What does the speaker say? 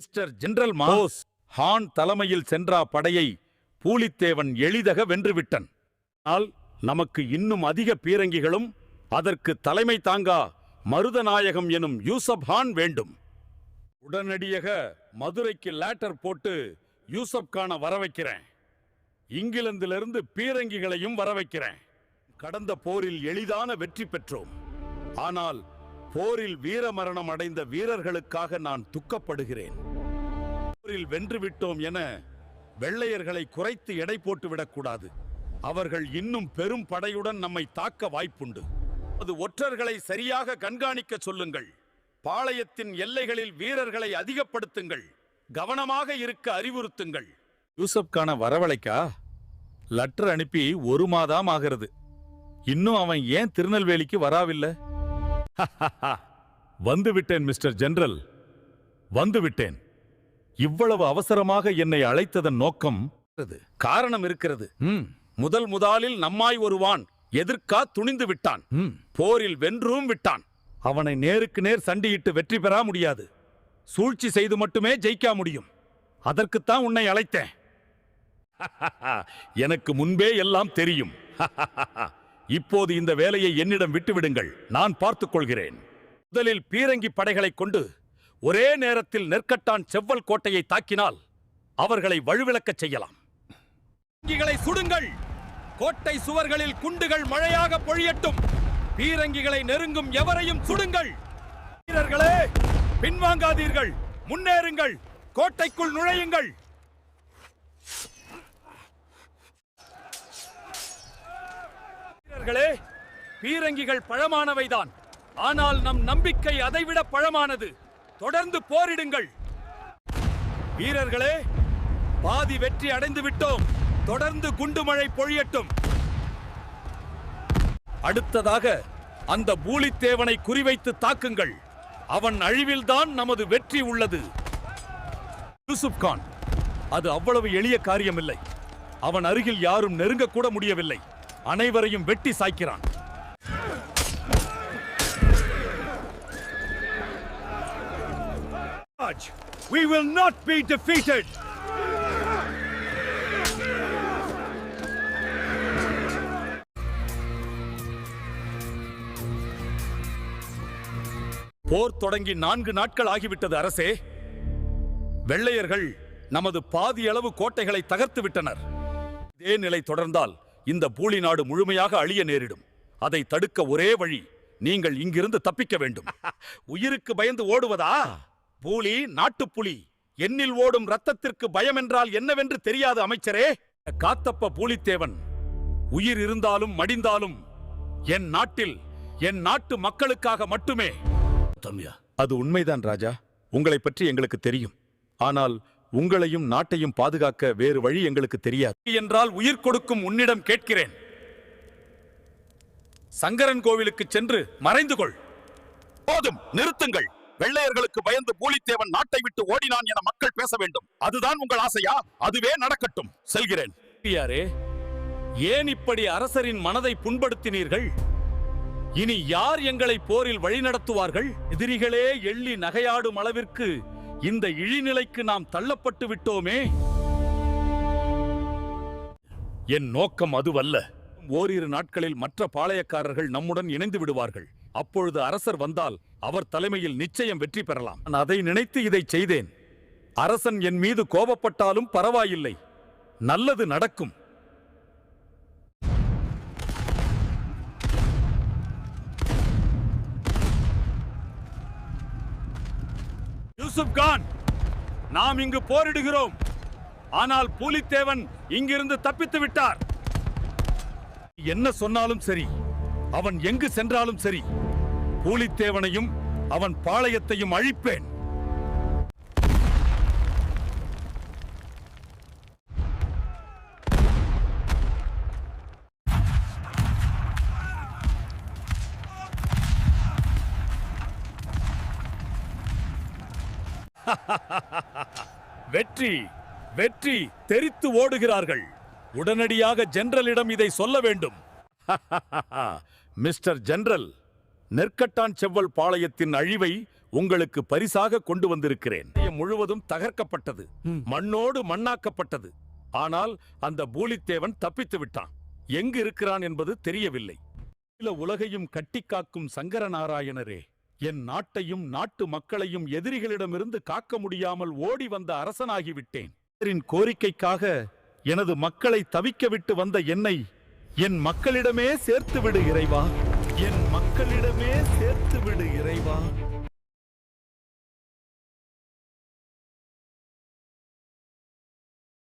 Mister general mass ஹான் தலைமையில் சென்றா படையை பூலித்தேவன் எளிதாக வென்றுவிட்டன். ஆனால் நமக்கு இன்னும் அதிக பீரங்கிகளும் அதற்கு தலைமை தாங்கா மருதநாயகம் எனும் யூசப் ஹான் வேண்டும். உடனடியாக மதுரைக்கு லேட்டர் போட்டு யூசப் கானை வர வைக்கிறேன். இங்கிலாந்திலிருந்து பீரங்கிகளையும் வர வைக்கிறேன். கடந்த போரில் எளிதான வெற்றி பெற்றோம். ஆனால் போரில் வீரமரணம் அடைந்த வீரர்களுக்காக நான் துக்கப்படுகிறேன். போரில் வென்றுவிட்டோம் என வெள்ளையர்களை குறைத்து எடை போட்டு விடக்கூடாது. அவர்கள் இன்னும் பெரும் படையுடன் நம்மை தாக்க வாய்ப்புண்டு. அது ஒற்றர்களை சரியாக கண்காணிக்க சொல்லுங்கள். பாளையத்தின் எல்லைகளில் வீரர்களை அதிகப்படுத்துங்கள். கவனமாக இருக்க அறிவுறுத்துங்கள். யூசப் கான வரவழைக்கா லெட்டர் அனுப்பி 1 மாதம் ஆகிறது. இன்னும் அவன் ஏன் திருநெல்வேலிக்கு வராவில்லை? வந்துவிட்டேன் மிஸ்டர் ஜெனரல், வந்துவிட்டேன். இவ்வளவு அவசரமாக என்னை அழைத்ததன் நோக்கம் காரணம் இருக்கிறது. முதலில் நம்மாய் ஒருவான் எதிர்க்கா துணிந்து விட்டான். போரில் வென்றும் விட்டான். அவனை நேருக்கு நேர் சண்டியிட்டு வெற்றி பெற முடியாது. சூழ்ச்சி செய்து மட்டுமே ஜெயிக்க முடியும். அதற்குத்தான் உன்னை அழைத்தேன். எனக்கு முன்பே எல்லாம் தெரியும். இப்போது இந்த வேலையை என்னிடம் விட்டுவிடுங்கள். நான் பார்த்துக் கொள்கிறேன். முதலில் பீரங்கி படைகளை கொண்டு ஒரே நேரத்தில் நெற்கட்டான் செவ்வல் கோட்டையை தாக்கினால் அவர்களை வலுவிழக்கச் செய்யலாம். பீரங்கிகளை சுடுங்கள். கோட்டை சுவர்களில் குண்டுகள் மழையாக பொழியட்டும். பீரங்கிகளை நெருங்கும் எவரையும் சுடுங்கள். வீரர்களே, பின்வாங்காதீர்கள், முன்னேறுங்கள், கோட்டைக்குள் நுழையுங்கள். வீரர்களே, பீரங்கிகள் பழமானவைதான். ஆனால் நம் நம்பிக்கை அதைவிட பழமானது. தொடர்ந்து போரிடுங்கள். வீரர்களே, பாதி வெற்றி அடைந்து விட்டோம். தொடர்ந்து குண்டுமழை பொழியட்டும். அடுத்ததாக அந்த பூலித்தேவனை குறிவைத்து தாக்குங்கள். அவன் அழிவில்தான் நமது வெற்றி உள்ளது. யூசுப் கான், அது அவ்வளவு எளிய காரியமில்லை. அவன் அருகில் யாரும் நெருங்க கூட முடியவில்லை. அனைவரையும் வெட்டி சாய்க்கிறான். We will not be defeated. போர் தொடங்கி 4 நாட்கள் ஆகிவிட்டது அரசே. வெள்ளையர்கள் நமது பாதி அளவு கோட்டைகளை தகர்த்து விட்டனர். இதே நிலை தொடர்ந்தால் இந்த பூலி நாடு முழுமையாக அழிய நேரிடும். அதை தடுக்க ஒரே வழி, நீங்கள் இங்கிருந்து தப்பிக்க வேண்டும். உயிருக்கு பயந்து ஓடுவதா? பூலி நாட்டுப்புலி. எண்ணில் ஓடும் ரத்தத்திற்கு பயம் என்றால் என்னவென்று தெரியாது அமைச்சரே. காத்தப்ப பூலித்தேவன் உயிர் இருந்தாலும் மடிந்தாலும் என் நாட்டில் என் நாட்டு மக்களுக்காக மட்டுமே. அது உண்மைதான் ராஜா. உங்களை பற்றி எங்களுக்கு தெரியும். ஆனால் உங்களையும் நாட்டையும் பாதுகாக்க வேறு வழி எங்களுக்கு தெரியாது. என்றால் உயிர் கொடுக்கும் உன்னிடம் கேட்கிறேன். சங்கரன் கோவிலுக்கு சென்று மறைந்து கொள். போதும், நிறுத்துங்கள். வெள்ளையர்களுக்கு பயந்து பூலித்தேவன் நாட்டை விட்டு ஓடினான் என மக்கள் பேச வேண்டும். அதுதான் உங்கள் ஆசையா? அதுவே நடக்கட்டும். செல்கிறேன். ஏன் இப்படி அரசரின் மனதை புண்படுத்தினீர்கள்? இனி யார் எங்களை போரில் வழிநடத்துவார்கள்? எதிரிகளே எள்ளி நகையாடும் அளவிற்கு இந்த இழிநிலைக்கு நாம் தள்ளப்பட்டு விட்டோமே. என் நோக்கம் அதுவல்ல. ஓரிரு நாட்களில் மற்ற பாளையக்காரர்கள் நம்முடன் இணைந்து விடுவார்கள். அப்பொழுது அரசர் வந்தால் அவர் தலைமையில் நிச்சயம் வெற்றி பெறலாம். நான் அதை நினைத்து இதை செய்தேன். அரசன் என் மீது கோபப்பட்டாலும் பரவாயில்லை, நல்லது நடக்கும். யூசுப் கான், நாம் இங்கு போரிடுகிறோம். ஆனால் பூலித்தேவன் இங்கிருந்து தப்பித்து விட்டார். என்ன சொன்னாலும் சரி, அவன் எங்கு சென்றாலும் சரி, பூலித்தேவனையும் அவன் பாளையத்தையும் அழிப்பேன். வெற்றி, வெற்றி! தெரித்து ஓடுகிறார்கள். உடனடியாக ஜெனரலிடம் இதை சொல்ல வேண்டும். மிஸ்டர் ஜெனரல், நெற்கட்டான் செவ்வல் பாளையத்தின் அழிவை உங்களுக்கு பரிசாக கொண்டு வந்திருக்கிறேன். முழுவதும் தகர்க்கப்பட்டது, மண்ணோடு மண்ணாக்கப்பட்டது. ஆனால் அந்த பூலித்தேவன் தப்பித்து விட்டான். எங்கு இருக்கிறான் என்பது தெரியவில்லை. உலகையும் கட்டிக்காக்கும் சங்கரநாராயணரே, என் நாட்டையும் நாட்டு மக்களையும் எதிரிகளிடமிருந்து காக்க முடியாமல் ஓடி வந்த அரசனாகிவிட்டேன். கோரிக்கைக்காக எனது மக்களை தவிக்க விட்டு வந்த என்னை என் மக்களிடமே சேர்த்து விடு இறைவா, என் மக்களிடமே சேர்த்து விடு இறைவா.